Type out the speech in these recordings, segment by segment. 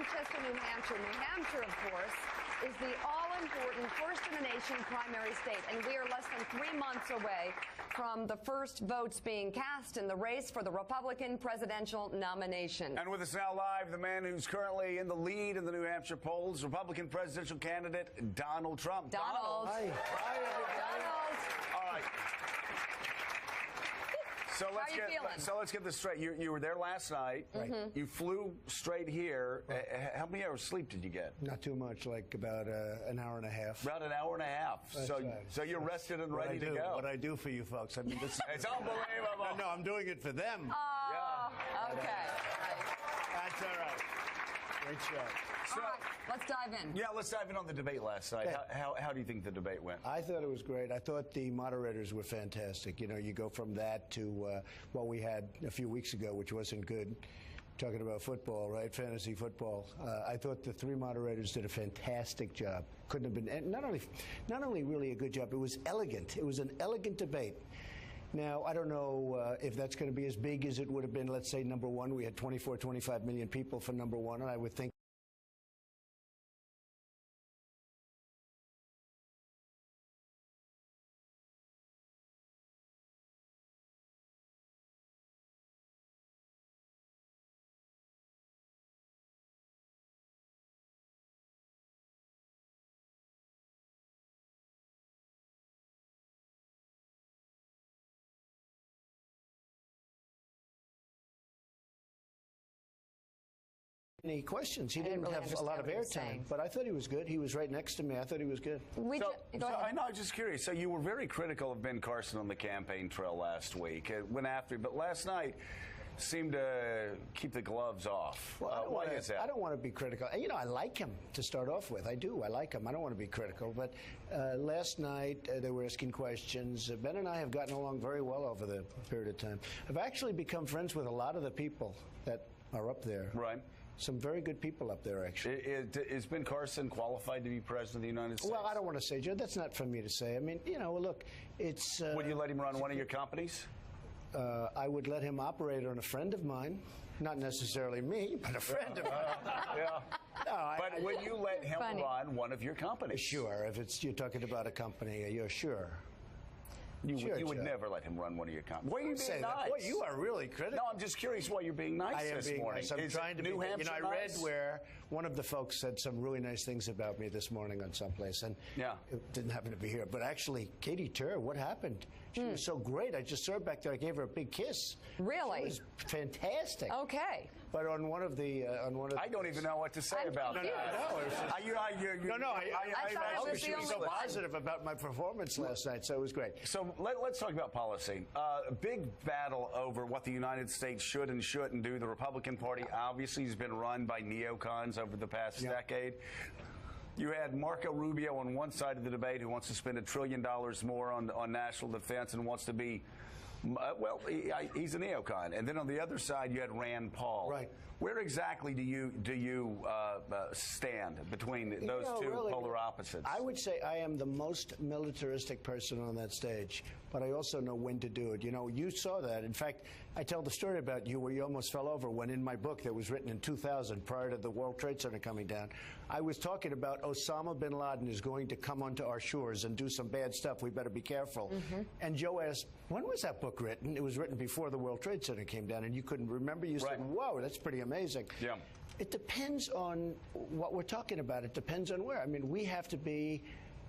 Manchester, New Hampshire. New Hampshire, of course, is the all-important first-in-the-nation primary state, and we are less than 3 months away from the first votes being cast in the race for the Republican presidential nomination. And with us now live, the man who's currently in the lead in the New Hampshire polls, Republican presidential candidate Donald Trump. Donald. Hi, everybody. Donald. All right. So let's get this straight. You were there last night. Right. Mm-hmm. You flew straight here. Right. How many hours sleep did you get? Not too much, like about an hour and a half. About an hour and a half. That's so, right. so you're rested and ready to go. What I do for you folks. I mean, this It's unbelievable. No, I'm doing it for them. Oh, Yeah. okay. That's all right. Great show. So, All right, let's dive in. yeah, let's dive in on the debate last night. Yeah. How do you think the debate went? I thought it was great. I thought the moderators were fantastic. You know, you go from that to what we had a few weeks ago, which wasn't good. Talking about football, right? Fantasy football. I thought the three moderators did a fantastic job. Couldn't have been, and not only really a good job, it was elegant. It was an elegant debate. Now, I don't know if that's going to be as big as it would have been, let's say, number one. We had 24, 25 million people for number one, and I would think any questions. He didn't really have a lot of understand what airtime, but I thought he was good. He was right next to me. I thought he was good. Go ahead. I know, I'm just curious. So you were very critical of Ben Carson on the campaign trail last week. It went after him, but last night seemed to keep the gloves off. Well, why is that? I don't want to be critical. You know, I like him to start off with. I do. I like him. I don't want to be critical. But last night they were asking questions. Ben and I have gotten along very well over the period of time. I've actually become friends with a lot of the people that are up there. Right. Some very good people up there, actually. Is Ben Carson qualified to be president of the United States? Well, I don't want to say, Joe. That's not for me to say. I mean, you know, look, it's... Would you let him run one of your companies? I would let him operate on a friend of mine. Not necessarily me, but a friend of mine. Yeah. No, but would you let him run one of your companies? Sure. If you're talking about a company, you're sure. You would never let him run one of your companies. Why are you being nice? Boy, you are really critical. No, I'm just curious why you're being nice this morning. Nice. I'm trying to be. New Hampshire I read where one of the folks said some really nice things about me this morning on someplace, and it didn't happen to be here. But actually, Katie Tur, what happened? She was so great. I just saw her back there. I gave her a big kiss. Really? She was fantastic. Okay. But on one of the I don't even know what to say about that. She was so positive about my performance last night, so it was great. So let's talk about policy. A big battle over what the United States should and shouldn't do. The Republican Party obviously has been run by neocons over the past decade. You had Marco Rubio on one side of the debate who wants to spend $1 trillion more on national defense and wants to be, well, he's a neocon. And then on the other side, you had Rand Paul. Right. Where exactly do you stand between those two polar opposites? I would say I am the most militaristic person on that stage, but I also know when to do it. You know, you saw that. In fact, I tell the story about you where you almost fell over when in my book that was written in 2000, prior to the World Trade Center coming down, I was talking about Osama bin Laden is going to come onto our shores and do some bad stuff. We better be careful. And Joe asked, when was that book written? It was written before the World Trade Center came down, and you couldn't remember. You said, whoa, that's pretty amazing. Yeah. It depends on what we're talking about. It depends on where. I mean, we have to be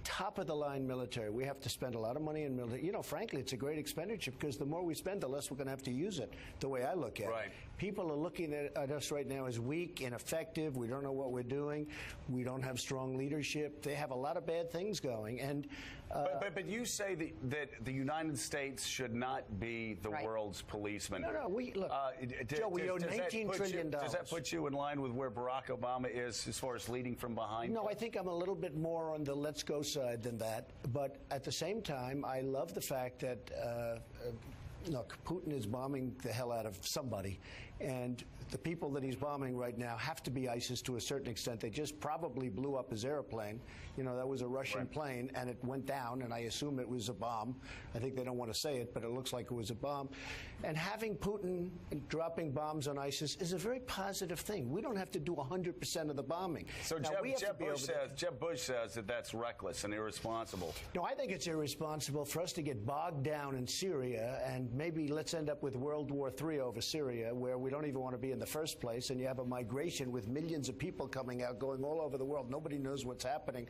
top-of-the-line military. We have to spend a lot of money in military. You know, frankly, it's a great expenditure because the more we spend, the less we're going to have to use it, the way I look at it. People are looking at us right now as weak, ineffective. We don't know what we're doing. We don't have strong leadership. They have a lot of bad things going. And but you say that the United States should not be the world's policeman. No, we look, Joe, we owe $19 trillion. Does that put you in line with where Barack Obama is as far as leading from behind? No, I think I'm a little bit more on the let's go side than that. But at the same time, I love the fact that look, Putin is bombing the hell out of somebody, And the people that he's bombing right now have to be ISIS to a certain extent. They just probably blew up his airplane. You know, that was a Russian plane, and it went down, and I assume it was a bomb. I think they don't want to say it, but it looks like it was a bomb. And having Putin dropping bombs on ISIS is a very positive thing. We don't have to do 100% of the bombing. So now, Jeb Bush says that that's reckless and irresponsible. No, I think it's irresponsible for us to get bogged down in Syria, and maybe let's end up with World War III over Syria, where we don't even want to be in the first place, and you have a migration with millions of people coming out, going all over the world. Nobody knows what's happening.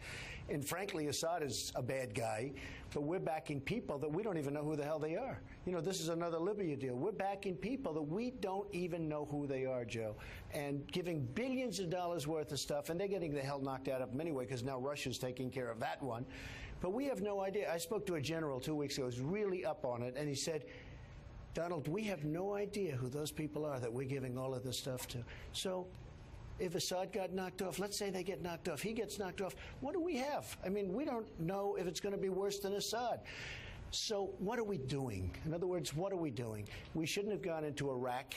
And frankly, Assad is a bad guy, but we're backing people that we don't even know who the hell they are. You know, this is another Libya deal. We're backing people that we don't even know who they are, Joe, and giving billions of dollars worth of stuff, and they're getting the hell knocked out of them anyway, because now Russia's taking care of that one. But we have no idea. I spoke to a general 2 weeks ago who was really up on it, and he said, Donald, we have no idea who those people are that we're giving all of this stuff to. So if Assad got knocked off, let's say they get knocked off, he gets knocked off, what do we have? I mean, we don't know if it's going to be worse than Assad. So what are we doing? In other words, what are we doing? We shouldn't have gone into Iraq,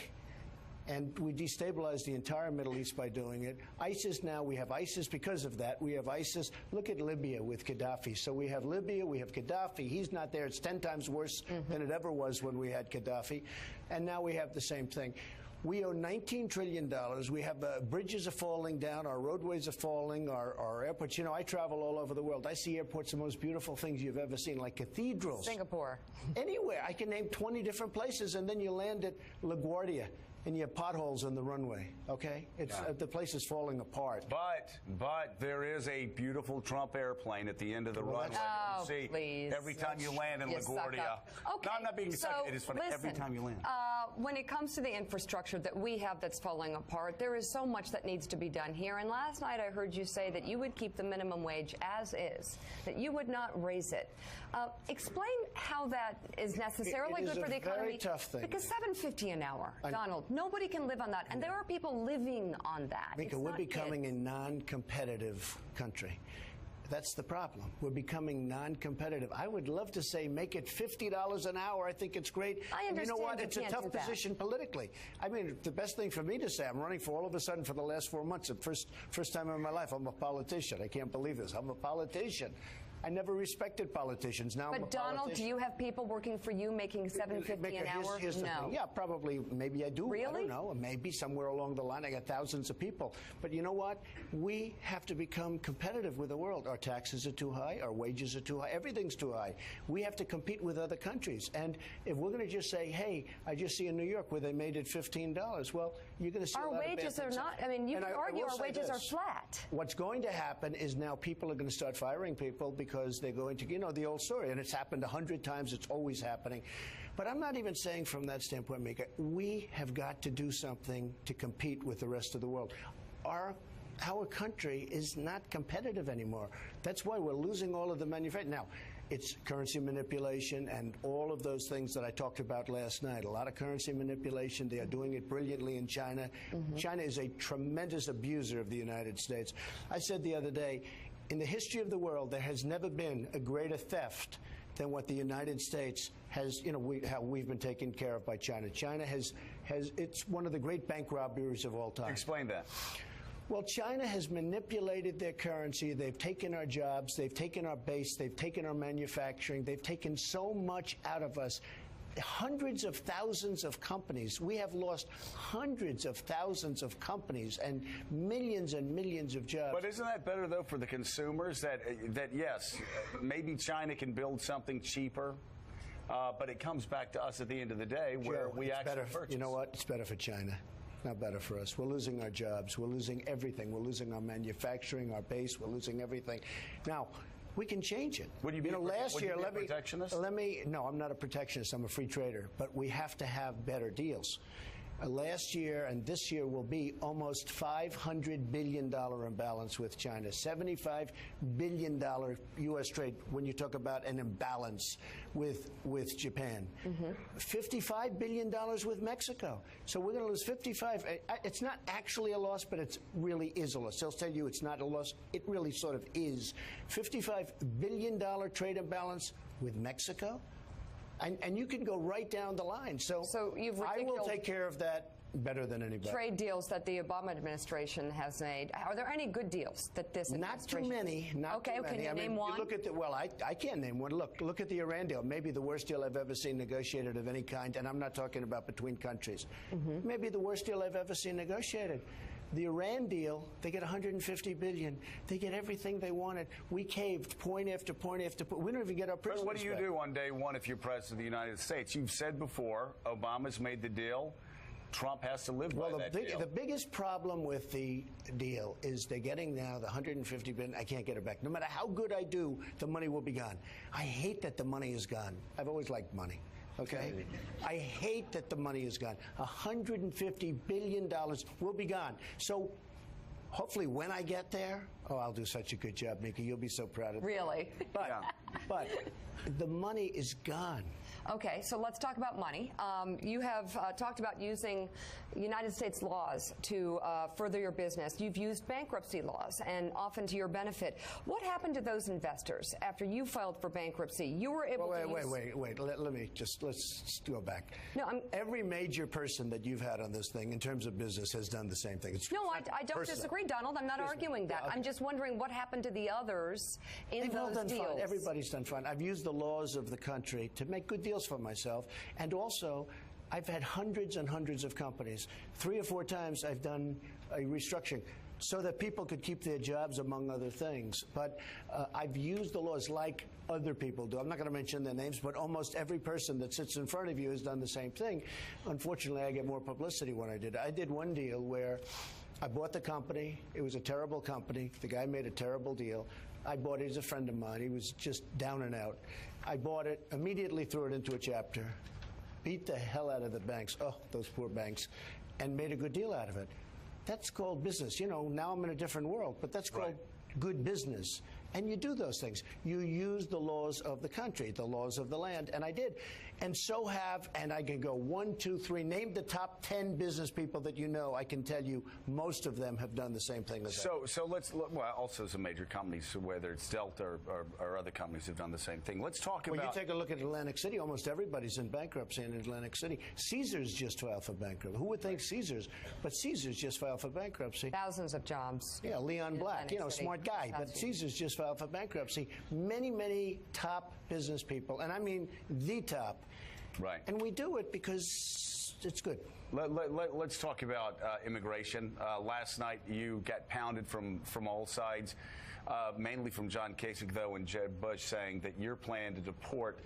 and we destabilized the entire Middle East by doing it. ISIS now, we have ISIS because of that. We have ISIS. Look at Libya with Gaddafi. So we have Libya, we have Gaddafi. He's not there. It's 10 times worse than it ever was when we had Gaddafi. And now we have the same thing. We owe $19 trillion. We have bridges are falling down. Our roadways are falling. Our airports. You know, I travel all over the world. I see airports, the most beautiful things you've ever seen, like cathedrals. Singapore. Anywhere. I can name 20 different places, and then you land at LaGuardia, and you have potholes in the runway, okay? It's the place is falling apart. But there is a beautiful Trump airplane at the end of the runway. Oh, you see please. every time you land in LaGuardia. Okay. No, I'm not being sucked. It is funny. Every time you land. When it comes to the infrastructure that we have that's falling apart, there is so much that needs to be done here. And last night I heard you say that you would keep the minimum wage as is, that you would not raise it. Explain how that is necessarily good for the economy. It's a very tough thing. Because $7.50 an hour, Donald, nobody can live on that. And there are people living on that. Mika, we're becoming a non-competitive country. That's the problem. We're becoming non-competitive. I would love to say make it $50 an hour. I think it's great. I understand. You know what? You it's a can't tough do that. position politically. I mean, the best thing for me to say, I'm running for all of a sudden for the last 4 months. The first time in my life, I'm a politician. I can't believe this. I'm a politician. I never respected politicians. Now I'm a politician. Donald, do you have people working for you making $7.50 an hour? Here's the thing. Yeah, probably. Maybe I do. Really? I don't know. Maybe somewhere along the line I got thousands of people. But you know what? We have to become competitive with the world. Our taxes are too high. Our wages are too high. Everything's too high. We have to compete with other countries. And if we're going to just say, hey, I just see in New York where they made it $15, well, you're going to see our a lot wages of bad are things. not. I mean, you can argue our wages are flat. What's going to happen is now people are going to start firing people because they're going to, you know, the old story, and it's happened 100 times. It's always happening. But I'm not even saying from that standpoint, Mika, we have got to do something to compete with the rest of the world. Our country is not competitive anymore. That's why we're losing all of the manufacturing. Now, it's currency manipulation and all of those things that I talked about last night. A lot of currency manipulation. They are doing it brilliantly in China. China is a tremendous abuser of the United States. I said the other day, in the history of the world, there has never been a greater theft than what the United States has, you know, how we've been taken care of by China. China has it's one of the great bank robberies of all time. Explain that. Well, China has manipulated their currency. They've taken our jobs. They've taken our base. They've taken our manufacturing. They've taken so much out of us. Hundreds of thousands of companies. We have lost hundreds of thousands of companies and millions of jobs. But isn't that better, though, for the consumers? That yes, maybe China can build something cheaper, but it comes back to us at the end of the day where Joe, we actually purchase. You know what? It's better for China. Not better for us. We're losing our jobs. We're losing everything. We're losing our manufacturing, our base. We're losing everything. Now, we can change it. Would you be last year, protectionist? No, I'm not a protectionist. I'm a free trader. But we have to have better deals. Last year and this year will be almost $500 billion imbalance with China. $75 billion U.S. trade when you talk about an imbalance with Japan. $55 billion with Mexico. So we're going to lose 55. It's not actually a loss, but it really is a loss. They'll tell you it's not a loss. It really sort of is. $55 billion trade imbalance with Mexico. And you can go right down the line. So you've I will take care of that better than anybody. Trade deals that the Obama administration has made. Are there any good deals that this administration? Not too many. Not too many. Can you name one? You look at I can't name one. Look at the Iran deal. Maybe the worst deal I've ever seen negotiated of any kind, and I'm not talking about between countries. Maybe the worst deal I've ever seen negotiated. The Iran deal, they get $150 billion. They get everything they wanted. We caved point after point after point. We don't even get our prisoners What do you do on day one if you're president of the United States? You've said before, Obama's made the deal. Trump has to live by that deal. The biggest problem with the deal is they're getting now the $150 billion. I can't get it back. No matter how good I do, the money will be gone. I hate that the money is gone. I've always liked money. Okay? I hate that the money is gone. $150 billion will be gone. So hopefully when I get there, I'll do such a good job, Nikki. You'll be so proud of me. Really? But the money is gone. Okay, so let's talk about money. You have talked about using United States laws to further your business. You've used bankruptcy laws, and often to your benefit. What happened to those investors after you filed for bankruptcy? You were able to Wait. Let's go back. No, every major person that you've had on this thing, in terms of business, has done the same thing. I don't disagree, Donald. I'm not arguing that. Okay. I'm just wondering what happened to the others in those deals. Fine. Everybody's done fine. I've used the laws of the country to make good deals for myself, and also I've had hundreds and hundreds of companies. 3 or 4 times I've done a restructuring so that people could keep their jobs, among other things. But I've used the laws like other people do. I'm not going to mention their names, but almost every person that sits in front of you has done the same thing. Unfortunately, I get more publicity when I did. I did one deal where I bought the company. It was a terrible company. The guy made a terrible deal. I bought it. He's a friend of mine. He was just down and out. I bought it, immediately threw it into a chapter, beat the hell out of the banks, those poor banks, and made a good deal out of it. That's called business. You know, now I'm in a different world, but that's called good business. And you do those things. You use the laws of the country, the laws of the land, and I did. And and I can go 1, 2, 3, name the top 10 business people that you know. I can tell you most of them have done the same thing as I. So let's look, also some major companies, whether it's Delta or other companies have done the same thing. Let's talk about. Well, you take a look at Atlantic City. Almost everybody's in bankruptcy in Atlantic City. Caesars just filed for bankruptcy. Who would think Caesars? But Caesars just filed for bankruptcy. Thousands of jobs. Yeah, Leon Black, smart guy. But Caesars just filed for bankruptcy. Many, many top business people, and I mean the top. Right. And we do it because it's good. Let's talk about immigration. Last night you got pounded from all sides, mainly from John Kasich, though, and Jeb Bush saying that your plan to deport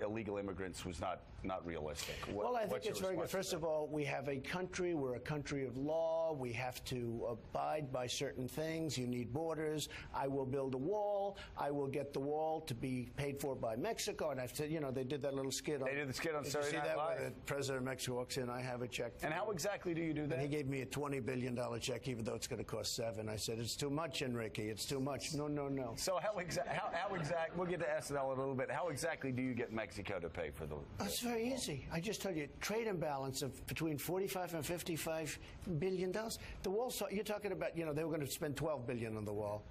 illegal immigrants was not realistic. Well, I think it's very good. First of all, we have a country. We're a country of law. We have to abide by certain things. You need borders. I will build a wall. I will get the wall to be paid for by Mexico. And I've said, they did that little skit. They did the skit on Saturday Night Live. Where the president of Mexico walks in, I have a check. And how exactly do you do that? And he gave me a $20 billion check, even though it's going to cost $7. I said, it's too much, Enrique. It's too much. No. So how exact? We'll get to SNL in a little bit. How exactly do you get Mexico to pay for the? It's very easy. I just told you, trade imbalance of between $45 and $55 billion. The wall. You're talking about, they were going to spend $12 billion on the wall.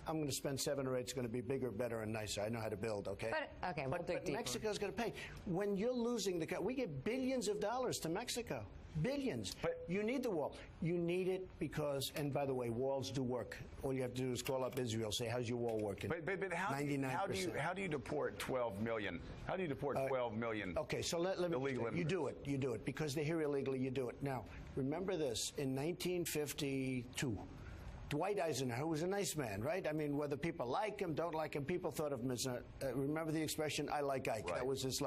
I'm going to spend 7 or 8. It's going to be bigger, better, and nicer. I know how to build. Okay. But Mexico's going to pay. When you're losing we get billions of dollars to Mexico. Billions. But you need the wall. You need it because, and by the way, walls do work. All you have to do is call up Israel, say, how's your wall working? But how do you deport 12 million? How do you deport 12 million? Okay, so let me illegal immigrants? You do it because they're here illegally. You do it. Now, remember this: in 1952. Dwight Eisenhower was a nice man, right? I mean, whether people like him, don't like him, people thought of him as remember the expression, I like Ike. Right. That was his,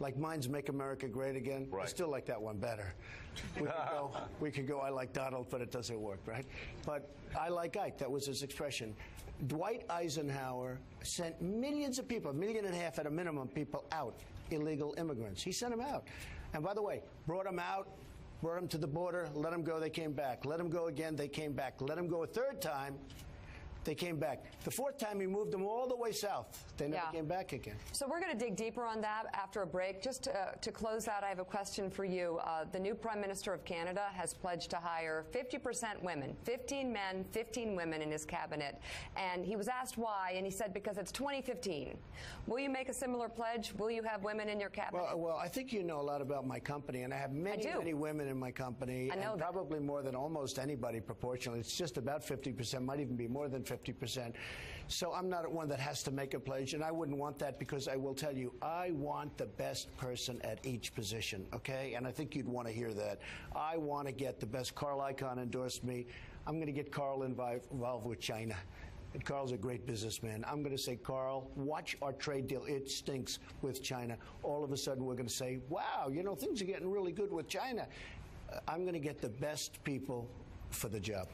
like mine's Make America Great Again. Right. I still like that one better. We could go, I like Donald, but it doesn't work, right? But I like Ike, that was his expression. Dwight Eisenhower sent millions of people, 1.5 million at a minimum, people out, illegal immigrants. He sent them out. And by the way, brought them out, brought them to the border, let them go, they came back. Let them go again, they came back. Let them go a third time, They came back. The fourth time, he moved them all the way south. They never came back again. So we're going to dig deeper on that after a break. Just to close out, I have a question for you. The new Prime Minister of Canada has pledged to hire 50% women, 15 men, 15 women in his cabinet. And he was asked why, and he said because it's 2015. Will you make a similar pledge? Will you have women in your cabinet? Well, I think you know a lot about my company, and I have many women in my company. I know and that. Probably more than almost anybody proportionally. It's just about 50%, might even be more than 50%. So I'm not one that has to make a pledge, and I wouldn't want that because I will tell you, I want the best person at each position, okay? And I think you'd want to hear that. I want to get the best. Carl Icahn endorsed me. I'm going to get Carl involved with China. And Carl's a great businessman. I'm going to say, Carl, watch our trade deal. It stinks with China. All of a sudden, we're going to say, wow, you know, things are getting really good with China. I'm going to get the best people for the job.